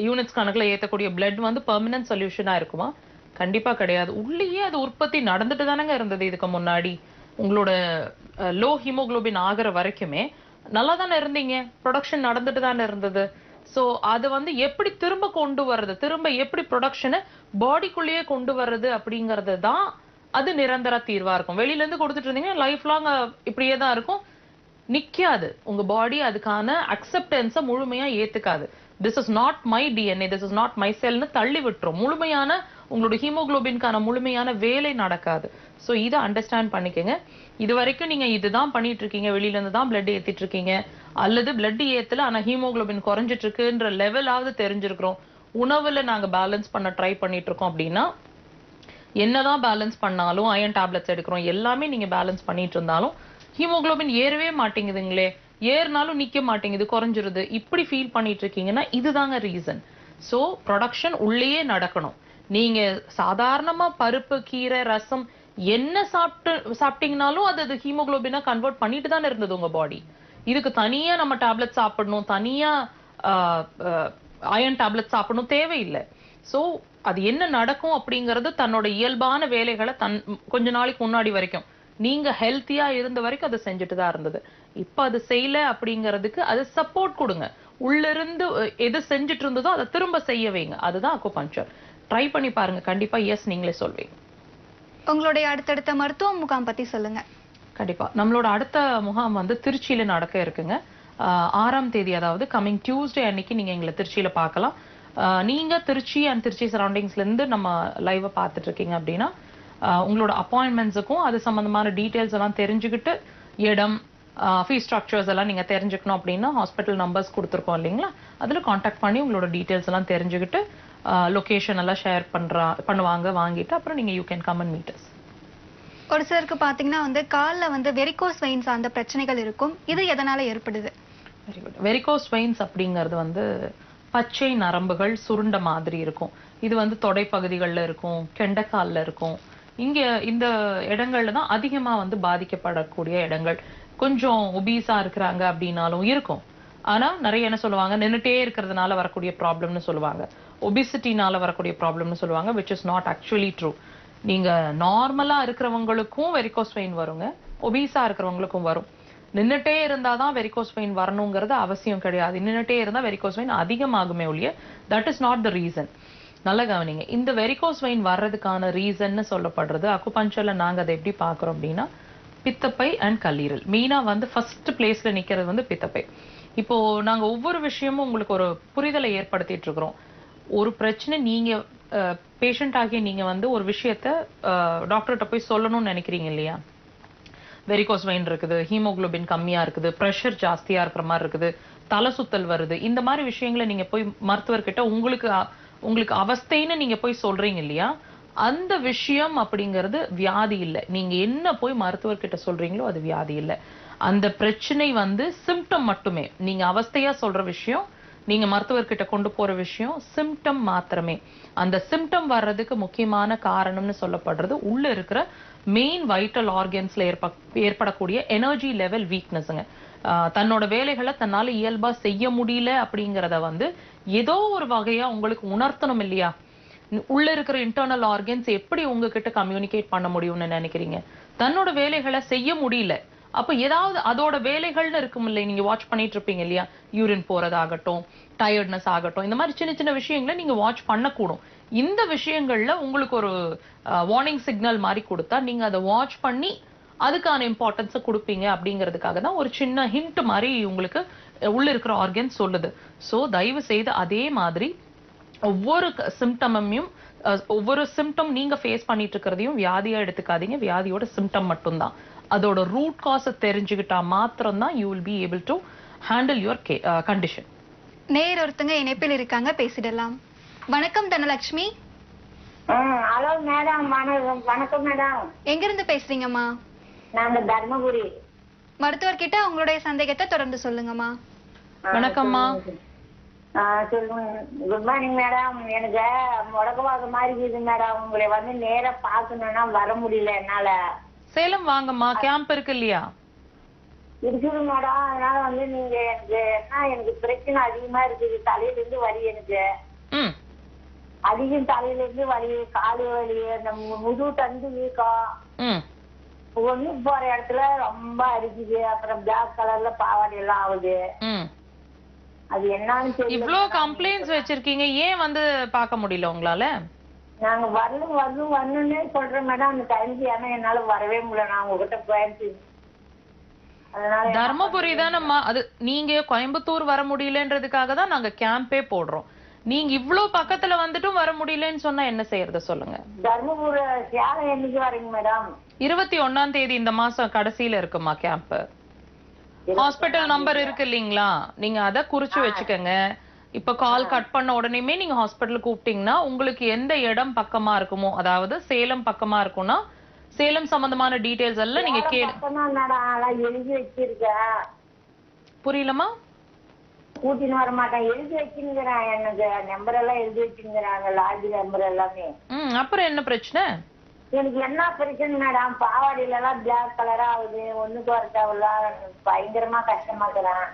Units கணக்குல ஏத்தக்கூடிய blood வந்து permanent சொல்யூஷனா இருக்குமா? கண்டிப்பா கிடையாது. உள்ளேயே அது உற்பத்தி நடந்துட்டு தானங்க இருந்தது இதுக்கு முன்னாடி. உங்களோட லோ ஹீமோகுளோபின் ஆகுற வரைக்குமே நல்லா தானே இருந்தீங்க. ப்ரொடக்ஷன் நடந்துட்டு தானே இருந்தது. சோ அது வந்து எப்படி திரும்ப கொண்டு வர்றது, திரும்ப எப்படி ப்ரொடக்ஷனை பாடிக்குள்ளேயே கொண்டு வர்றது அப்படிங்கறது தான் அது நிரந்தர தீர்வா இருக்கும். வெளியில இருந்து கொடுத்துட்டு இருந்தீங்கன்னா லைஃப் லாங் இப்படியே தான் இருக்கும். நிக்காது. உங்க பாடி அதுக்கான அக்செப்டன்ஸ முழுமையா ஏத்துக்காது. This is not my DNA, this is not my செல்னு தள்ளி விட்டுரும். முழுமையான உங்களோட ஹீமோகுளோபின்கான முழுமையான வேலை நடக்காது. சோ இத அண்டர்ஸ்டாண்ட் பண்ணிக்கங்க. இது வரைக்கும் நீங்க இதுதான் பண்ணிட்டு இருக்கீங்க, வெளியில இருந்து தான் பிளட் ஏத்திட்டு இருக்கீங்க, அல்லது பிளட் ஏத்தல ஆனா ஹீமோகுளோபின் குறைஞ்சிட்டு இருக்குன்ற லெவலாவது தெரிஞ்சிருக்கிறோம். உணவுல நாங்க பேலன்ஸ் பண்ண ட்ரை பண்ணிட்டு இருக்கோம் அப்படின்னா, என்னதான் பேலன்ஸ் பண்ணாலும் அயன் டேப்லெட்ஸ் எடுக்கிறோம், எல்லாமே நீங்க பேலன்ஸ் பண்ணிட்டு இருந்தாலும் ஹீமோகுளோபின் ஏறவே மாட்டேங்குதுங்களே, ஏறினாலும் நிக்க மாட்டேங்குது, குறைஞ்சிருது, இப்படி ஃபீல் பண்ணிட்டு இருக்கீங்கன்னா இதுதாங்க ரீசன். சோ ப்ரொடக்ஷன் உள்ளேயே நடக்கணும். நீங்க சாதாரணமா பருப்பு, கீரை, ரசம் என்ன சாப்பிட்டீங்கனாலும் அது ஹீமோகுளோபினா கன்வெர்ட் பண்ணிட்டு தானே இருந்தது உங்க பாடி. இதுக்கு தனியா நம்ம டேப்லெட் சாப்பிடணும், தனியா அயன் டேப்லெட் சாப்பிடணும் தேவையில்லை. சோ அது என்ன நடக்கும் அப்படிங்கறது தன்னோட இயல்பான வேலைகளை கொஞ்ச நாளைக்கு முன்னாடி வரைக்கும் நீங்க ஹெல்த்தியா இருந்த வரைக்கும் அதை செஞ்சுட்டு தான் இருந்தது. இப்ப அது செய்யல அப்படிங்கிறதுக்கு அது சப்போர்ட் கொடுங்க. உள்ள இருந்து எது செஞ்சுட்டு இருந்ததோ அதை திரும்ப செய்ய வைங்க. அதுதான் அக்குபஞ்சர். ட்ரை பண்ணி பாருங்க. கண்டிப்பா எஸ் நீங்களே சொல்வீங்க. உங்களுடைய அடுத்தடுத்த மருத்துவ முகாம் பத்தி சொல்லுங்க. கண்டிப்பா நம்மளோட அடுத்த முகாம் வந்து திருச்சியில நடக்க இருக்குங்க. 6ஆம் தேதி, அதாவது கமிங் டியூஸ்டே அன்னைக்கு நீங்க எங்களை திருச்சியில பார்க்கலாம். நீங்க திருச்சி அண்ட் திருச்சி சரௌண்டிங்ஸ்ல இருந்து நம்ம லைவ பார்த்துட்டு இருக்கீங்க அப்படின்னா உங்களோட அப்பாயின்மெண்ட்ஸுக்கும் அது சம்பந்தமான டீடைல்ஸ் எல்லாம் தெரிஞ்சுக்கிட்டு, இடம், ஃபீஸ் ஸ்ட்ரக்சர்ஸ் எல்லாம் நீங்க தெரிஞ்சுக்கணும் அப்படின்னா ஹாஸ்பிட்டல் நம்பர்ஸ் கொடுத்துருக்கோம் இல்லைங்களா, அதுல கான்டாக்ட் பண்ணி உங்களோட டீடைல்ஸ் எல்லாம் தெரிஞ்சுக்கிட்டு லொகேஷன் எல்லாம் ஷேர் பண்ணுவாங்க, வாங்கிட்டு அப்புறம் நீங்க you can come and meet us. ஒரு சிலருக்கு பாத்தீங்கன்னா வந்து கால்ல வந்து வெரிகோஸ் வெயின்ஸ் அந்த பிரச்சனைகள் இருக்கும். இது எதனால ஏற்படுது? Very good. வெரிகோஸ் வெயின்ஸ் அப்படிங்கிறது வந்து பச்சை நரம்புகள் சுருண்ட மாதிரி இருக்கும். இது வந்து தொடை பகுதிகளில் இருக்கும், கெண்டைக்கால்ல இருக்கும். இங்க இந்த இடங்கள்ல தான் அதிகமா வந்து பாதிக்கப்படக்கூடிய இடங்கள். கொஞ்சம் ஒபீஸா இருக்கிறாங்க அப்படின்னாலும் இருக்கும். ஆனா நிறைய என்ன சொல்லுவாங்க, நின்னுட்டே இருக்கிறதுனால வரக்கூடிய ப்ராப்ளம்னு சொல்லுவாங்க, ஒபிசிட்டினால வரக்கூடிய ப்ராப்ளம்னு சொல்லுவாங்க, which is not actually true. நீங்க நார்மலா இருக்கிறவங்களுக்கும் வெரிகோஸ் வெயின் வருங்க, ஒபீஸா இருக்கிறவங்களுக்கும் வரும். நின்னுட்டே இருந்தாதான் வெரிகோஸ் வெயின் வரணுங்கிறது அவசியம் கிடையாது. நின்னுட்டே இருந்தா வெரிகோஸ் வெயின் அதிகமாகுமே ஒழிய that is not the reason. நல்ல கவனிங்க. இந்த வெரிகோஸ் வெயின் வர்றதுக்கான ரீசன்னு சொல்லப்படுறது அக்குபஞ்சர்ல நாங்க அதை எப்படி பாக்குறோம் அப்படின்னா, பித்தப்பை அண்ட் கல்லீரல் மெயினா வந்து ஃபர்ஸ்ட் பிளேஸ்ல நிக்கிறது வந்து பித்தப்பை. இப்போ நாங்க ஒவ்வொரு விஷயமும் உங்களுக்கு ஒரு புரிதலை ஏற்படுத்திட்டு இருக்கிறோம். ஒரு பிரச்சனை நீங்க பேஷண்ட் ஆகிய நீங்க வந்து ஒரு விஷயத்த டாக்டர்கிட்ட போய் சொல்லணும்னு நினைக்கிறீங்க இல்லையா, வெரிகோஸ் வெயின் இருக்குது, ஹீமோகுளோபின் கம்மியா இருக்குது, பிரஷர் ஜாஸ்தியா இருக்கிற மாதிரி இருக்குது, தலை சுத்தல் வருது, இந்த மாதிரி விஷயங்களை நீங்க போய் மருத்துவர்கிட்ட உங்களுக்கு அவஸ்தைன்னு நீங்க போய் சொல்றீங்க இல்லையா, அந்த விஷயம் அப்படிங்கிறது வியாதி இல்லை. நீங்க என்ன போய் மருத்துவர்கிட்ட சொல்றீங்களோ அது வியாதி இல்லை. அந்த பிரச்சனை வந்து சிம்டம் மட்டுமே. நீங்க அவஸ்தையா சொல்ற விஷயம், நீங்க மருத்துவர்கிட்ட கொண்டு போற விஷயம் சிம்டம் மாத்திரமே. அந்த சிம்டம் வர்றதுக்கு முக்கியமான காரணம்னு சொல்லப்படுறது உள்ள இருக்கிற மெயின் வைட்டல் ஆர்கன்ஸ்ல ஏற்படக்கூடிய எனர்ஜி லெவல் வீக்னஸ்ங்க. தன்னோட வேலைகளை தன்னால இயல்பா செய்ய முடியல அப்படிங்கறத வந்து ஏதோ ஒரு வகையா உங்களுக்கு உணர்த்தணும் இல்லையா. உள்ள இருக்கிற இன்டர்னல் ஆர்கன்ஸ் எப்படி உங்ககிட்ட கம்யூனிகேட் பண்ண முடியும்னு நினைக்கிறீங்க? தன்னோட வேலைகளை செய்ய முடியல, அப்ப ஏதாவது அதோட வேலைகள்னு இருக்கும் இல்லை, நீங்க வாட்ச் பண்ணிட்டு இருப்பீங்க இல்லையா, யூரின் போறதாகட்டும், டயர்ட்னஸ் ஆகட்டும், இந்த மாதிரி சின்ன சின்ன விஷயங்களை நீங்க வாட்ச் பண்ணக்கூடும். இந்த விஷயங்கள்ல உங்களுக்கு ஒரு வார்னிங் சிக்னல் மாதிரி கொடுத்தா நீங்க அதை வாட்ச் பண்ணி அதுக்கான இம்பார்ட்டன்ஸை கொடுப்பீங்க. அப்படிங்கிறதுக்காக தான் ஒரு சின்ன ஹிண்ட் மாதிரி உங்களுக்கு உள்ள இருக்கிற ஆர்கன் சொல்லுது. சோ தயவு செய்து அதே மாதிரி ஒவ்வொரு சிம்டமையும் ஒவ்வொரு சிம்டம் நீங்க ஃபேஸ் பண்ணிட்டு இருக்கிறதையும் வியாதியா எடுத்துக்காதீங்க. வியாதியோட சிம்டம் மட்டும்தான். அதோட ரூட் காஸ் தெரிஞ்சுக்கிட்டா மாத்திரம் தான் you will be able to handle your condition. நேர் ஒருத்தங்க இணைப்பில் இருக்காங்க, பேசிடலாம். வணக்கம் தனலட்சுமி. Hello madam. வணக்கம் மேடம். எங்க இருந்து பேசுறீங்கம்மா? நாங்க தர்மபுரி. மருத்துவர்கிட்ட உங்களுடைய சந்தேகத்தை தொடர்ந்து சொல்லுங்கம்மா. வணக்கம்மா. சொல்லுங்க. Good morning madam. எனக்கு முடக்கவாத மாதிரி இருக்குது மேடம். உங்களை வந்து நேரா பாக்கணும்னா வர முடியல என்னால. சேலம் வாங்கம்மா, கேம்ப் இருக்கு இல்லையா? இருக்குது மேடம். அதனால வந்து நீங்க எனக்கு பிரச்சனை அதிகமா இருக்குது. தலையில இருந்து வலி எனக்கு. அதிகம் தலையில இருந்து வலி, காலு வலி, நம்ம முதுகு தண்டு வீக்கம், ஒண்ணு போற இடத்துல ரொம்ப அரிக்குது. அப்புறம் பிளாக் கலர்ல பாவாடை எல்லாம் ஆகுது. அது என்னன்னு தெரியல. இவ்ளோ கம்ப்ளைண்ட்ஸ் வச்சிருக்கீங்க, ஏன் வந்து பார்க்க முடியல உங்களால? நாங்க வரணும்னே சொல்றேன் மேடம். அந்த டைம்க்கு ஏன்னா என்னால வரவே முடியல. நான் உங்ககிட்ட போயிடுச்சு. அதனால தர்மபுரி தானம்மா அது. நீங்க கோயம்புத்தூர் வர முடியலன்றதுக்காக தான் நாங்க கேம்பே போடுறோம். நீங்க இவ்ளோ பக்கத்துல வந்துட்டும் வர முடியலன்னு சொன்னா என்ன செய்யறது சொல்லுங்க? தர்மபுரி சேலம் என்னைக்கு வரீங்க மேடம்? 21ஆம் தேதி இந்த மாசம் கடைசியில இருக்குமா கேம்ப். ஹாஸ்பிட்டல் நம்பர் இருக்கு இல்லீங்களா, நீங்க அத குறிச்சு வச்சுக்கோங்க. இப்ப கால் கட் பண்ண உடனேமே நீங்க ஹாஸ்பிட்டல் கூப்பிட்டீங்கன்னா உங்களுக்கு எந்த இடம் பக்கமா இருக்குமோ, அதாவது சேலம் பக்கமா இருக்கும்னா சேலம் சம்பந்தமான டீடைல்ஸ் எல்லாம் நீங்க எழுதி வச்சிருக்கேன். புரியலமா? கூட்டின்னு வர மாட்டேன், எழுதி வச்சுங்கிறேன். எனக்கு நம்பர் எல்லாம் எழுதி வச்சுங்கிறாங்க, லாட்ஜ் நம்பர் எல்லாமே. அப்புறம் என்ன பிரச்சனை? எனக்கு என்ன பிரச்சனை மேடம், பாவாடியில எல்லாம் பிளாக் கலரா ஆகுது. ஒண்ணுக்கு வரட்டா பயங்கரமா கஷ்டமாக்குறேன்.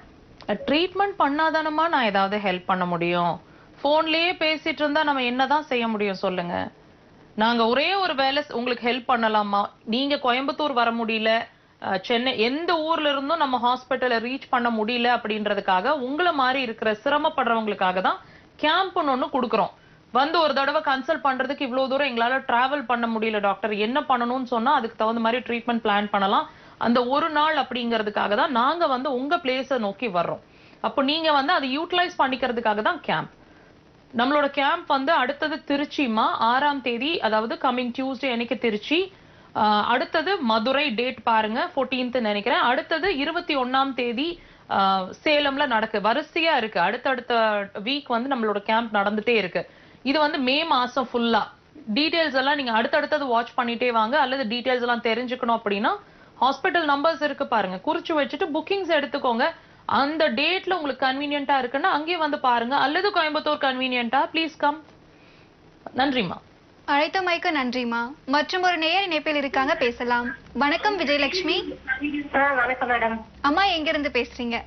ட்ரீட்மெண்ட் பண்ணாதானமா நான் ஏதாவது ஹெல்ப் பண்ண முடியும்? போன்லயே பேசிட்டு இருந்தா நம்ம என்னதான் செய்ய முடியும் சொல்லுங்க? நாங்க ஒரே ஒரு வேலை உங்களுக்கு ஹெல்ப் பண்ணலாமா? நீங்க கோயம்புத்தூர் வர முடியல, சென்னை எந்த ஊர்ல இருந்தும் நம்ம ஹாஸ்பிட்டலை ரீச் பண்ண முடியல அப்படின்றதுக்காக உங்களை மாதிரி இருக்கிற சிரமப்படுறவங்களுக்காக தான் கேம்ப்னு ஒண்ணு கொடுக்குறோம். வந்து ஒரு தடவை கன்சல்ட் பண்றதுக்கு இவ்வளவு தூரம் எங்களால டிராவல் பண்ண முடியல டாக்டர், என்ன பண்ணணும்னு சொன்னா அதுக்கு தகுந்த மாதிரி ட்ரீட்மெண்ட் பிளான் பண்ணலாம். அந்த ஒரு நாள் அப்படிங்கிறதுக்காக தான் நாங்க வந்து உங்க பிளேஸை நோக்கி வர்றோம். அப்போ நீங்க வந்து அதை யூட்டிலைஸ் பண்ணிக்கிறதுக்காக தான் கேம்ப். நம்மளோட கேம்ப் வந்து அடுத்தது திருச்சிமா 6ஆம் தேதி, அதாவது கம்மிங் டியூஸ்டே அன்னைக்கு திருச்சி. அடுத்தது மதுரை, டேட் பாருங்க 14th நினைக்கிறேன். அடுத்தது 21ஆம் தேதி சேலம்ல நடக்கு. வரிசையா இருக்கு, அடுத்தடுத்த வீக் வந்து நம்மளோட கேம்ப் நடந்துட்டே இருக்கு. இது வந்து மே மாசம் ஃபுல்லா. டீடைல்ஸ் எல்லாம் நீங்க அடுத்தடுத்தது வாட்ச் பண்ணிட்டே வாங்க. அல்லது டீடைல்ஸ் எல்லாம் தெரிஞ்சுக்கணும் அப்படின்னா ஹாஸ்பிட்டல் நம்பர்ஸ் இருக்கு பாருங்க, குறிச்சு வச்சுட்டு புக்கிங்ஸ் எடுத்துக்கோங்க. அந்த டேட்ல உங்களுக்கு கன்வீனியன்ட்டா இருக்குன்னா அங்கே வந்து பாருங்க. அல்லது கோயம்புத்தூர் கன்வீனியன்ட்டா, ப்ளீஸ் கம். நன்றிமா. அழைத்தமைக்கு நன்றிமா. மற்றும் ஒரு நேயர் இணைப்பில் இருக்காங்க, பேசலாம். வணக்கம் விஜயலட்சுமி. வணக்கம் மேடம். அம்மா எங்க இருந்து பேசுறீங்க?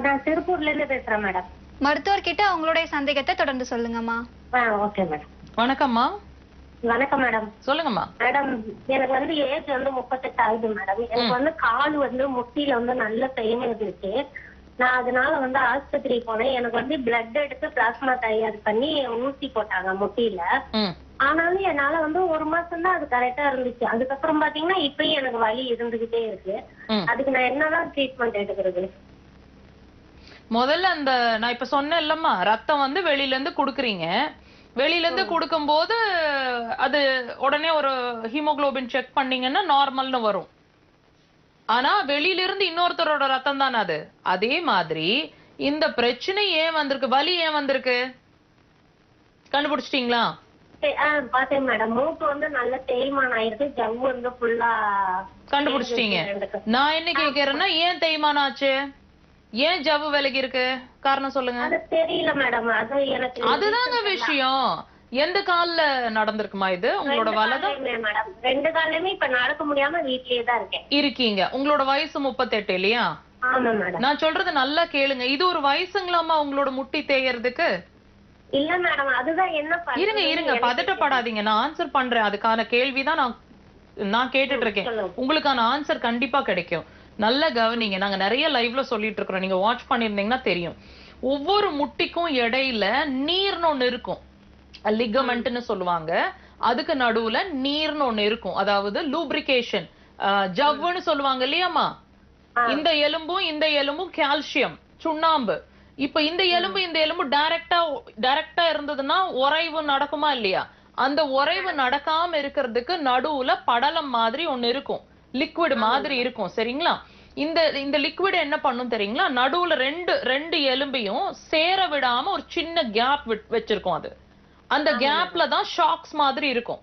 நான் திருப்பூர்ல இருந்து பேசுறேன் மேடம். மருத்துவர்கிட்ட உங்களுடைய சந்தேகத்தை தொடர்ந்து சொல்லுங்கம்மா. Okay madam. வணக்கம்மா. வணக்கம் மேடம். சொல்லுங்கம்மா. மேடம் எனக்கு வந்து ஏஜ் வந்து 38 ஆகுது மேடம். எனக்கு வந்து கால் வந்து முட்டியில வந்து நல்ல பெயின் இருக்கு. நான் அதனால வந்து ஆஸ்பத்திரி போனேன். எனக்கு வந்து பிளட் எடுத்து பிளாஸ்மா தயார் பண்ணி ஊசி போட்டாங்க முட்டியில. ஆனாலும் என்னால வந்து 1 மாசம் தான் அது கரெக்டா இருந்துச்சு. அதுக்கப்புறம் பாத்தீங்கன்னா இப்பயும் எனக்கு வலி இருந்துகிட்டே இருக்கு. அதுக்கு நான் என்னதான் ட்ரீட்மெண்ட் எடுக்கிறது? முதல்ல அந்த நான் இப்ப சொன்னேன் இல்லம்மா, ரத்தம் வந்து வெளியில இருந்து குடுக்குறீங்க. வெளியில இருந்து கொடுக்கும் போது அது உடனே ஒரு ஹீமோகுளோபின் செக் பண்ணீங்கன்னா நார்மல்னு வரும். ஆனா வெளியில இருந்து இன்னொருத்தரோட ரத்தம் தானே அது. அதே மாதிரி இந்த பிரச்சனை ஏன் வந்திருக்கு, வலி ஏன் வந்திருக்கு கண்டுபிடிச்சிட்டீங்களா? பாத்தேன் மேடம். மூக்கு வந்து நல்ல தேய்மானம் ஆயிருக்கு, ஜவ்வு வந்து ஃபுல்லா கண்டுபிடிச்சிட்டீங்க. நான் என்ன கேக்குறேன்னா, ஏன் தேய்மானம் ஆச்சு, ஏன் ஜவ்வு விலகி இருக்கு, காரணம் சொல்லுங்க. தெரியல மேடம், அது எனக்கு அதுதாங்க விஷயம். எந்த கால்ல நடந்திருக்குமா இது? உங்களோட வலது? மேடம் 2 கால்லயுமே இப்ப நடக்க முடியாம வீட்லயே தான் இருக்கீங்க. உங்களோட வயசு 38 இல்லையா? ஆமா மேடம். நான் சொல்றது நல்லா கேளுங்க. இது ஒரு வயசுங்களாமா உங்களோட முட்டி தேயறதுக்கு? இல்ல மேடம், அதுதான் என்ன இருங்க பதட்டப்படாதீங்க, நான் ஆன்சர் பண்றேன். அதுக்கான கேள்விதான் நான் கேட்டுட்டு இருக்கேன். உங்களுக்கான ஆன்சர் கண்டிப்பா கிடைக்கும். நல்ல கவனிங்க. நாங்க நிறைய லைவ்ல சொல்லிட்டு இருக்கிறோம், நீங்க வாட்ச் பண்ணிருந்தீங்கன்னா தெரியும். ஒவ்வொரு முட்டிக்கும் இடையில நீர்னு ஒண்ணு இருக்கும், லிகமெண்ட்னு சொல்லுவாங்க. அதுக்கு நடுவுல நீர்னு ஒண்ணு இருக்கும், அதாவது லூப்ரிகேஷன், ஜவ்வுன்னு சொல்லுவாங்க இல்லையாமா. இந்த எலும்பும் கால்சியம், சுண்ணாம்பு. இப்ப இந்த எலும்பு டைரக்டா இருந்ததுன்னா உறைவு நடக்குமா இல்லையா? அந்த உறைவு நடக்காம இருக்கிறதுக்கு நடுவுல படலம் மாதிரி ஒண்ணு இருக்கும், லிக்விட் மாதிரி இருக்கும். சரிங்களா? இந்த லிக்விட் என்ன பண்ணும் தெரியுங்களா? நடுவுல ரெண்டு எலும்பையும் சேர விடாம ஒரு சின்ன கேப் வச்சிருக்கும். அது அந்த கேப்ல தான் ஷாக்ஸ் மாதிரி இருக்கும்.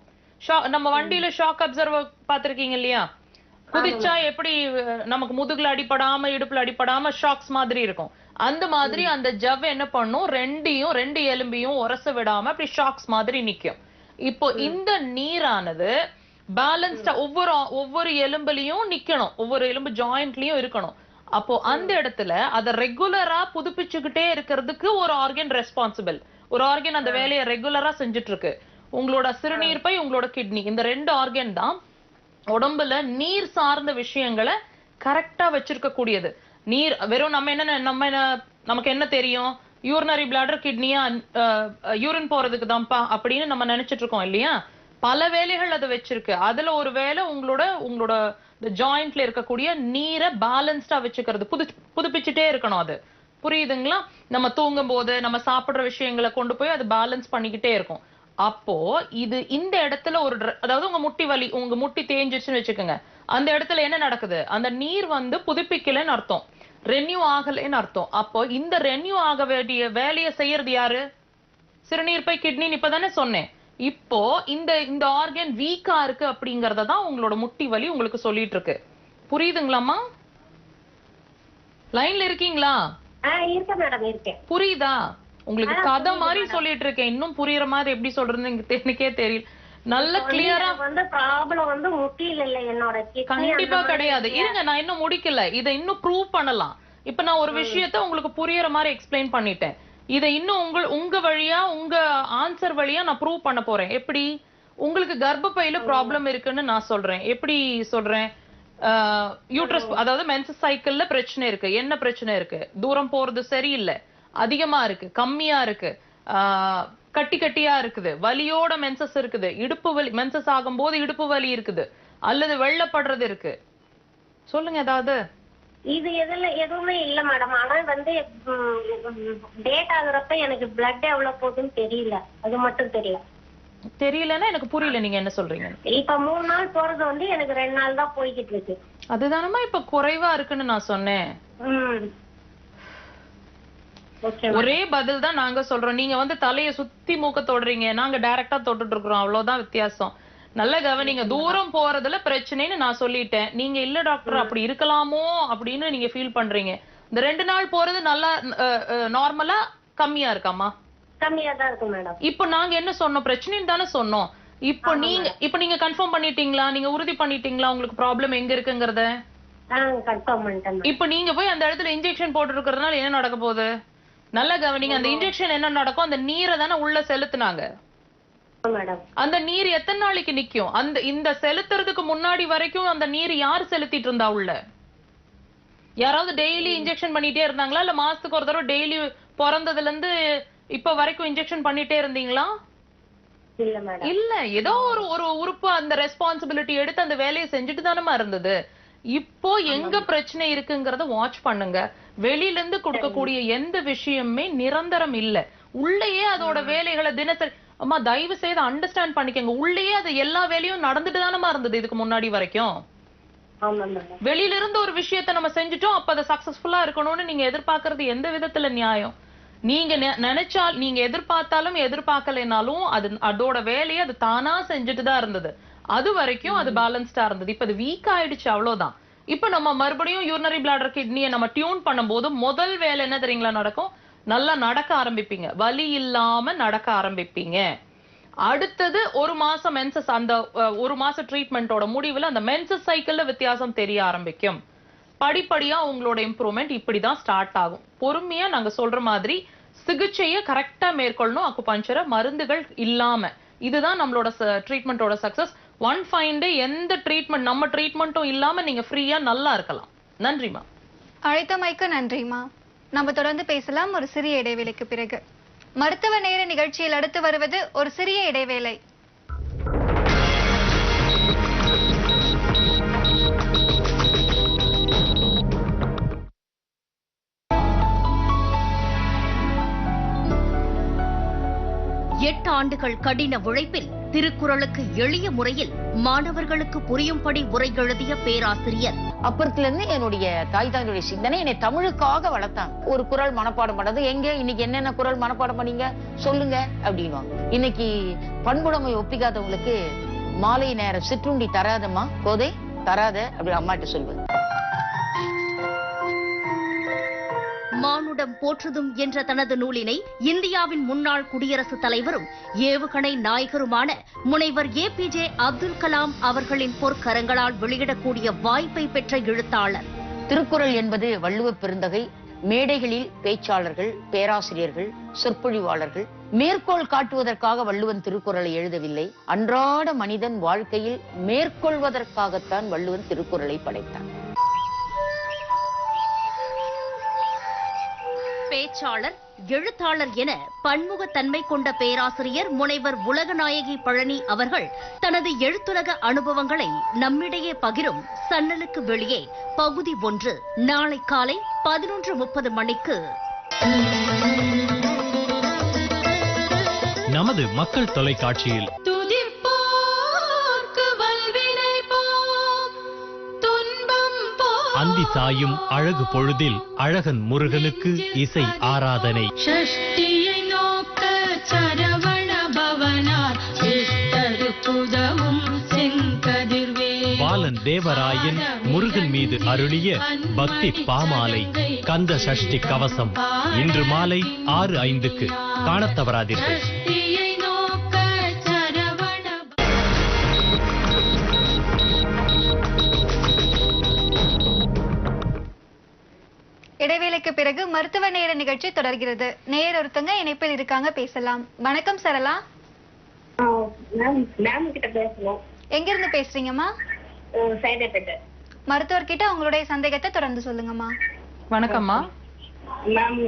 நம்ம வண்டியில ஷாக் அப்சர்வர் பாத்திருக்கீங்க இல்லையா? குதிச்சா எப்படி நமக்கு முதுகுல அடிபடாம இடுப்புல அடிபடாம ஷாக்ஸ் மாதிரி இருக்கும். அந்த மாதிரி அந்த ஜவ் என்ன பண்ணும், ரெண்டு எலும்பையும் உரச விடாம அப்படி ஷாக்ஸ் மாதிரி நிக்கும். இப்போ இந்த நீரானது பேலன்ஸ்டா ஒவ்வொரு எலும்புலயும் நிக்கணும், ஒவ்வொரு எலும்பு ஜாயிண்ட்லயும் இருக்கணும். அப்போ அந்த இடத்துல அதை ரெகுலரா புதுப்பிச்சுக்கிட்டே இருக்கிறதுக்கு ஒரு ஆர்கன் ரெஸ்பான்சிபிள். ஒரு ஆர்கன் அந்த வேலையை ரெகுலரா செஞ்சுட்டு இருக்கு. உங்களோட சிறுநீர்ப்பை, உங்களோட கிட்னி, இந்த 2 ஆர்கன் தான் உடம்புல நீர் சார்ந்த விஷயங்களை கரெக்டா வச்சிருக்க கூடியது. நீர் வெறும் நமக்கு என்ன தெரியும், யூரினரி பிளாடர் கிட்னியா யூரின் போறதுக்கு தான்ப்பா அப்படின்னு நம்ம நினைச்சிட்டு இருக்கோம் இல்லையா? பல வேலைகள் அதை வச்சிருக்கு. அதுல ஒரு வேலை உங்களோட ஜாயிண்ட்ல இருக்கக்கூடிய நீரை பேலன்ஸ்டா வச்சுக்கிறது, புதுப்பிச்சுட்டே இருக்கணும். அது புரியுதுங்களா? நம்ம தூங்கும் போது நம்ம சாப்பிடுற விஷயங்களை கொண்டு போய் அது பேலன்ஸ் பண்ணிக்கிட்டே இருக்கும். அப்போ இது இந்த இடத்துல அதாவது உங்க முட்டி வலி, உங்க முட்டி தேஞ்சிச்சுன்னு வச்சுக்கோங்க, அந்த இடத்துல என்ன நடக்குது, அந்த நீர் புதுப்பிக்கலன்னு அர்த்தம், ரெனியூ ஆகலைன்னு அர்த்தம். அப்போ இந்த ரெனியூ ஆக வேண்டிய வேலையை செய்யறது யாரு? சிறுநீர்ப்பை, கிட்னின்னு இப்பதானே சொன்னேன். இப்போ இந்த ஆர்கன் வீக்கா இருக்கு அப்படிங்கறத தான் உங்களோட முட்டி வலி உங்களுக்கு சொல்லிட்டு இருக்கு. புரியுதுங்களாமா? லைன்ல இருக்கீங்களா? புரியுதா? உங்களுக்கு கதை மாதிரி சொல்லிட்டு இருக்கேன். இன்னும் புரியுற மாதிரி எப்படி சொல்றதுன்னு எனக்கே தெரியல. நல்ல கிளியரா கண்டிப்பா கிடையாது. இருங்க, நான் இன்னும் முடிக்கல. இதை இன்னும் ப்ரூவ் பண்ணலாம். இப்ப நான் ஒரு விஷயத்த உங்களுக்கு புரியுற மாதிரி எக்ஸ்பிளைன் பண்ணிட்டேன். இதை இன்னும் உங்க வழியா, உங்க ஆன்சர் வழியா நான் ப்ரூவ் பண்ண போறேன். எப்படி? உங்களுக்கு கர்ப்பப்பையில ப்ராப்ளம் இருக்குன்னு நான் சொல்றேன். எப்படி சொல்றேன்? யூட்ரஸ், அதாவது மென்சஸ் சைக்கிள்ல பிரச்சனை இருக்கு. என்ன பிரச்சனை இருக்கு? தூரம் போறது சரியில்லை, அதிகமா இருக்கு, கம்மியா இருக்கு, கட்டி கட்டியா இருக்குது, வலியோட மென்சஸ் இருக்குது, இடுப்பு வலி, மென்சஸ் ஆகும்போது இடுப்பு வலி இருக்குது, அல்லது வெள்ளப்படுறது இருக்கு. சொல்லுங்க ஏதாவது. இது எதுவுமே இல்ல மேடம். ஆனா டேட் ஆகுறப்ப எனக்கு பிளட் எவ்வளவு போகுதுன்னு தெரியல, அது மட்டும் தெரியலன்னா எனக்கு புரியல நீங்க என்ன சொல்றீங்க. இப்ப 3 நாள் போறது எனக்கு 2 நாள் தான் போய்கிட்டு இருக்கு. அதுதானமா இப்ப குறைவா இருக்குன்னு நான் சொன்னேன். ஒரே பதில் தான் நாங்க சொல்றோம். நீங்க தலைய சுத்தி மூக்க தொடுறீங்க, நாங்க டைரக்டா தொட்டுட்டு இருக்கிறோம். அவ்வளவுதான் வித்தியாசம். நல்ல கவனிங்க. தூரம் போறதுல பிரச்சனைன்னு நான் சொல்லிட்டேன். நீங்க இல்ல டாக்டர் அப்படி இருக்கலாமோ அப்படின்னு நீங்க ஃபீல் பண்றீங்க. இந்த 2 நாள் போறது நல்லா நார்மலா கம்மியா இருக்காமா? கம்மியா தான் இருக்கு மேடம். இப்போ நாங்க என்ன சொன்னோம்? பிரச்சனைன்னு தானே சொன்னோம். இப்போ நீங்க கன்ஃபார்ம் பண்ணிட்டீங்களா? நீங்க உறுதி பண்ணிட்டீங்களா உங்களுக்கு ப்ராப்ளம் எங்க இருக்குங்கறத? இப்போ நீங்க போய் அந்த இடத்துல இன்ஜெக்ஷன் போட்டு இருக்கிறதுனால என்ன நடக்க போகுது? நல்ல கவனிங்க. அந்த இன்ஜெக்ஷன் என்ன நடக்கும்? அந்த நீரை தானே உள்ள செலுத்துனாங்க. அந்த நீர் எத்தனை நாளைக்கு நிக்கும்? இந்த செலுத்துறதுக்கு முன்னாடி வரைக்கும் அந்த நீர் யார் செலுத்திட்டு இருந்தா உள்ள? யாராவது டெய்லி இன்ஜெக்ஷன் பண்ணிட்டே இருந்தாங்களா? இல்ல மாசத்துக்கு ஒரு தடவை டெய்லி பிறந்ததுல இருந்து இப்ப வரைக்கும் இன்ஜெக்ஷன் பண்ணிட்டே இருந்தீங்களா? இல்ல, ஏதோ ஒரு உறுப்பு அந்த ரெஸ்பான்சிபிலிட்டி எடுத்து அந்த வேலையை செஞ்சுட்டு தானமா இருந்தது. இப்போ எங்க பிரச்சனை இருக்குங்கறத வாட்ச் பண்ணுங்க. வெளியில இருந்து கொடுக்கக்கூடிய எந்த விஷயமே நிரந்தரம் இல்ல. உள்ளேயே அதோட வேலைகளை தினசரி அம்மா தயவு செய்து அண்டர்ஸ்டாண்ட் பண்ணிக்கங்க. உள்ளேயே அது எல்லா வேலையும் நடந்துட்டு தானமா இருந்தது இதுக்கு முன்னாடி வரைக்கும். வெளியில இருந்து ஒரு விஷயத்த நம்ம செஞ்சுட்டோம், அப்ப அதை சக்சஸ்ஃபுல்லா இருக்கணும்னு நீங்க எதிர்பார்க்கறது எந்த விதத்துல நியாயம்? நீங்க நினைச்சால், நீங்க எதிர்பார்த்தாலும் எதிர்பார்க்கலைனாலும் அதோட வேலையை அது தானா செஞ்சுட்டு தான் இருந்தது. அது வரைக்கும் அது பேலன்ஸ்டா இருந்தது. இப்ப அது வீக் ஆயிடுச்சு, அவ்வளவுதான். இப்ப நம்ம மறுபடியும் யூரினரி பிளாடர் கிட்னியை நம்ம டியூன் பண்ணும்போது முதல் வேலை என்ன தெரியுங்களா நடக்கும்? நல்லா நடக்க ஆரம்பிப்பீங்க, வலி இல்லாம நடக்க ஆரம்பிப்பீங்க. அடுத்தது 1 மாசம் மென்சஸ், அந்த 1 மாச ட்ரீட்மெண்டோட முடிவுல அந்த மென்சஸ் சைக்கிள்ல வித்தியாசம் தெரிய ஆரம்பிக்கும். படிப்படியா உங்களோட இம்ப்ரூவ்மெண்ட் இப்படிதான் ஸ்டார்ட் ஆகும். பொறுமையா நாங்க சொல்ற மாதிரி சிகிச்சையை கரெக்டா மேற்கொள்ளணும். அக்குபஞ்சரை மருந்துகள் இல்லாம. இதுதான் நம்மளோட ட்ரீட்மெண்டோட சக்சஸ். ஒன் ஃபைன் டே எந்த ட்ரீட்மெண்ட், நம்ம ட்ரீட்மெண்ட்டும் இல்லாம நீங்க ஃப்ரீயா நல்லா இருக்கலாம். நன்றிமா. அழைத்தமைக்கு நன்றிமா. நம்ம தொடர்ந்து பேசலாம் ஒரு சிறிய இடைவேளைக்கு பிறகு. மருத்துவ நேர நிகழ்ச்சியில் அடுத்து வருவது ஒரு சிறிய இடைவேளை. எட்டு ஆண்டுகள் கடின உழைப்பில் திருக்குறளுக்கு எளிய முறையில் மாணவர்களுக்கு புரியும்படி உரை எழுதிய பேராசிரியர். அப்பத்துல இருந்து என்னுடைய தாய் தாயுடைய சிந்தனை என்னை தமிழுக்காக வளர்த்தாங்க. ஒரு குறள் மனப்பாடம் பண்ணது, எங்க இன்னைக்கு என்னென்ன குறள் மனப்பாடம் பண்ணீங்க சொல்லுங்க அப்படின்வாங்க. இன்னைக்கு பண்புடைமை ஒப்பிக்காதவங்களுக்கு மாலை நேர சிற்றுண்டி தராதம்மா கோதை, தராத அப்படி அம்மாட்ட சொல்லுவேன். மானுடம் போற்றுதும் என்ற தனது நூலினை இந்தியாவின் முன்னாள் குடியரசுத் தலைவரும் ஏவுகணை நாயகருமான முனைவர் APJ அப்துல் கலாம் அவர்களின் பொற்கரங்களால் வெளியிடக்கூடிய வாய்ப்பை பெற்ற எழுத்தாளர். திருக்குறள் என்பது வள்ளுவ பெருந்தகை. மேடைகளில் பேச்சாளர்கள், பேராசிரியர்கள், சொற்பொழிவாளர்கள் மேற்கோள் காட்டுவதற்காக வள்ளுவன் திருக்குறளை எழுதவில்லை. அன்றாட மனிதன் வாழ்க்கையில் மேற்கொள்வதற்காகத்தான் வள்ளுவன் திருக்குறளை படைத்தான். பேச்சாளர், எழுத்தாளர் என பன்முகத்தன்மை கொண்ட பேராசிரியர் முனைவர் உலகநாயகி பழனி அவர்கள் தனது எழுத்துலக அனுபவங்களை நம்மிடையே பகிரும் சன்னலுக்கு வெளியே பகுதி 1 நாளை காலை 11:30 மணிக்கு நமது மக்கள் தொலைக்காட்சியில். அந்தி சாயும் அழகு பொழுதில் அழகன் முருகனுக்கு இசை ஆராதனை. ஷஷ்டியை நோக்க சரவண பவனார் செங்கதிர்வேல் பாலன் தேவராயன் முருகன் மீது அருளிய பக்தி பாமாலை கந்த சஷ்டி கவசம் இன்று மாலை 6:05 காணத் தவறாதீர்கள். இடைவேளைக்கு பிறகு மருத்துவ நேர நிகழ்ச்சி தொடர்கிறது. நேயர் ஒருத்தங்க இணைப்பில் இருக்காங்க, பேசலாம். வணக்கம் சரளா. மேம் கிட்ட பேசணும். எங்க இருந்து பேசுறீங்கம்மா? சைதாப்பேட்டை. மருத்துவர் கிட்ட உங்களுடைய சந்தேகத்தை தொடர்ந்து சொல்லுங்கம்மா. வணக்கம்மா. மேம்,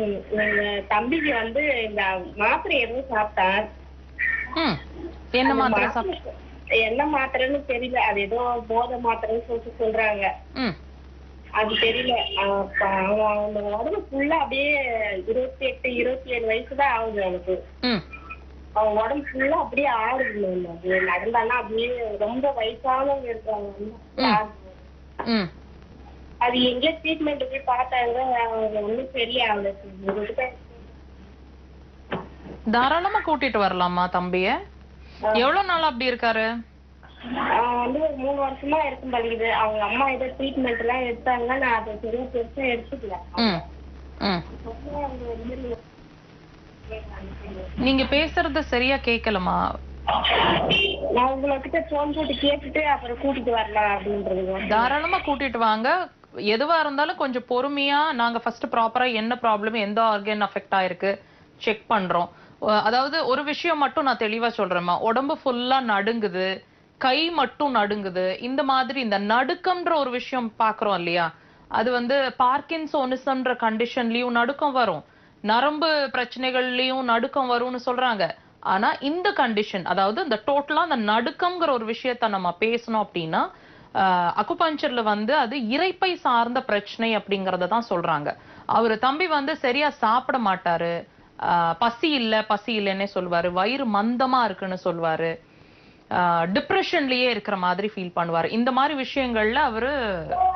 தம்பிக்கு வந்து இந்த மாத்திரை எதுவும் சாப்பிட்டான். என்ன மாத்திரை சாப்பிட்ட? என்ன மாத்திரைன்னு தெரியல. அது ஏதோ போதை மாத்திரைன்னு சொல்றாங்க. அது தெரியல. அவங்க உடம்பு ஃபுல்லா அப்படியே 28, 27 வயசுதான் ஆகுது அவனுக்கு. அவன் உடம்பு ஃபுல்லா அப்படியே ஆடுது. நடந்தானா அப்படியே ரொம்ப வயசானவங்க இருக்காங்க. அது எங்க ட்ரீட்மெண்ட் போய் பார்த்தாங்க, ஒன்னும் சரியா ஆகல. தாராளமா கூட்டிட்டு வரலாமா தம்பிய? எவ்வளவு நாள் அப்படி இருக்காரு? வந்து ஒரு 3 வருஷமா இருக்கும் பழகுது. அவங்க அம்மா ஏதோ ட்ரீட்மெண்ட் எல்லாம் எடுத்தாங்க. நான் அதை பெரிய பெருசா எடுத்துக்கல. நீங்க பேசுறது சரியா கேட்கலமா. நான் உங்ககிட்ட போன் போட்டு கேட்டுட்டு அப்புறம் கூட்டிட்டு வரலாம் அப்படின்றது. தாராளமா கூட்டிட்டு வாங்க. எதுவா இருந்தாலும் கொஞ்சம் பொறுமையா நாங்க ஃபர்ஸ்ட் ப்ராப்பரா என்ன ப்ராப்ளம், எந்த ஆர்கன் அஃபெக்ட் ஆயிருக்கு செக் பண்றோம். அதாவது ஒரு விஷயம் மட்டும் நான் தெளிவா சொல்றேன்மா. உடம்பு ஃபுல்லா நடுங்குது, கை மட்டும் நடுங்குது, இந்த மாதிரி இந்த நடுக்கம்ன்ற ஒரு விஷயம் பாக்குறோம் இல்லையா, அது வந்து பார்க்கின்சோனிசம்ன்ற கண்டிஷன்லயும் நடுக்கம் வரும், நரம்பு பிரச்சனைகள்லயும் நடுக்கம் வரும்னு சொல்றாங்க. ஆனா இந்த கண்டிஷன், அதாவது இந்த டோட்டலா அந்த நடுக்கம்ங்கிற ஒரு விஷயத்த நம்ம பேசணும் அப்படின்னா அக்குபஞ்சர்ல வந்து அது இரைப்பை சார்ந்த பிரச்சனை அப்படிங்கறத தான் சொல்றாங்க. அவரு தம்பி வந்து சரியா சாப்பிட மாட்டாரு, பசி இல்லைன்னே சொல்லுவாரு, வயிறு மந்தமா இருக்குன்னு சொல்லுவாரு, டிப்ரெஷன்லயே இருக்கிற மாதிரி ஃபீல் பண்ணுவாரு. இந்த மாதிரி விஷயங்கள்ல அவரு